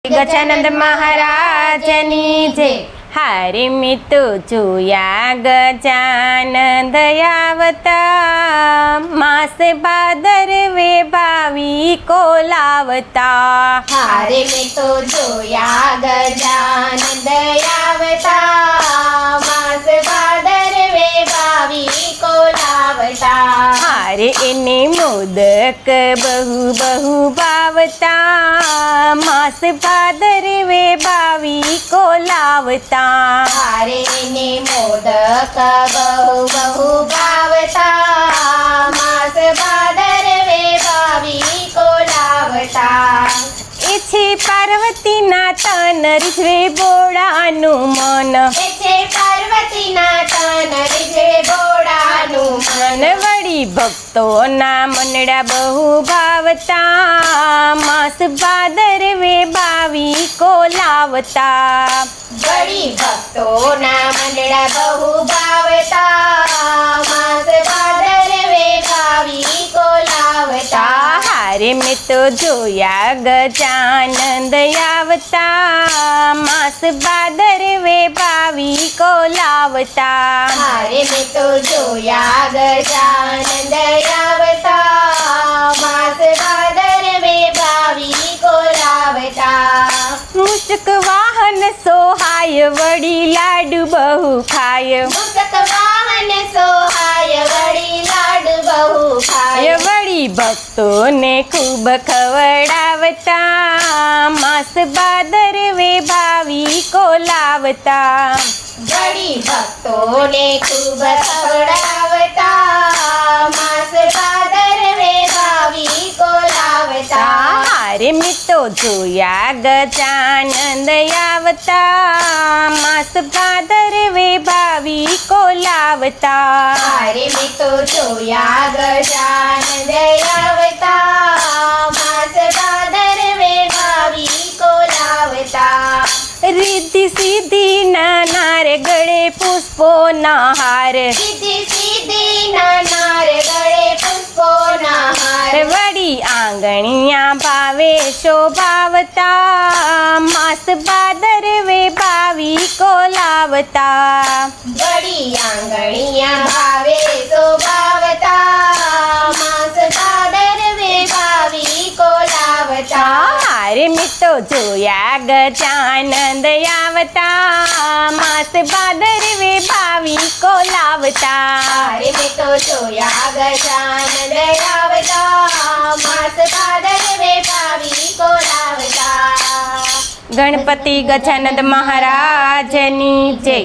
ગજાનંદ મહારાજની જય। હારે મેં તો જોયા ગજાનંદ આવતા, માસ ભાદરવે ભાવિકો લાવતા। હારે મેં તો જોયા ગજાનંદ આવતા, માસ ભાદરવે ભાવિકો લાવતા। હારે એને મોદક બહુ બહુ ભાવતા, માસ ભાદરવે ભાવિકો લાવતા। હારે ને મોદક બહુ બહુ ભાવતા, માસ ભાદરવે ભાવિકો લાવતા। એ છે પાર્વતીના તન રીઝવે બોળાનું મન, એ છે પાર્વતીના તન રીઝવે બોળાનું મન। વળી ભક્તોના મનડા બહુ ભાવતા, માસ ભાદરવે ભાવિકો લાવતા। વળી ભક્તોના મંડળા બહુ ભાવતા, માસ ભાદરવે ભાવિકો લાવતા। હારે મેં તો જોયા ગજાનંદ આવતા, માસ ભાદરવે ભાવિકો લાવતા। હારે મેં તો જોયા ગજાનંદ આવતા, માસ ભાદરવે ભાવિકો લાવતા। મુસ્ક વાહન સોહાય, વળી લાડુ બહુ ખાય, મુસક વાહન સોહાય, વળી લાડુ બહુ ખાય। વળી ભક્તોને ખૂબ ખવડાવતા, માસ ભાદરવે ભાવિકો લાવતા। વળી ભક્તોને ખૂબ ખવડાવતા, માસ ભાદરવે ભાવિકો લાવતા। હારે મેં તો જોયા ગજાનંદ આવતા, માસ ભાદરવે ભાવિકો લાવતા। હારે મેં તો જોયા ગજાનંદ આવતા, માસ ભાદરવે ભાવિકો લાવતા। રીધિ સીધી નાનાર ગળે પુષ્પોના હાર, સીધી સીધી નાનાર ગળે પુષ્પોના હાર। વળી આંગણિયા ભાવે શોભાવતા, માસ ભાદરવે ભાવિકો લાવતા। વળી આંગણિયા ભાવે શોભાવતા, માસ ભાદરવે ભાવિકો લાવતા। હારે મેં તો જોયા ગજાનંદ આવતા, માસ ભાદરવે ભાવિકો લાવતા। હારે મેં તો જોયા ગજાનંદ આવતા, માસ ભાદરવે ભાવિકો લાવતા। ગણપતિ ગજાનંદ મહારાજની જય।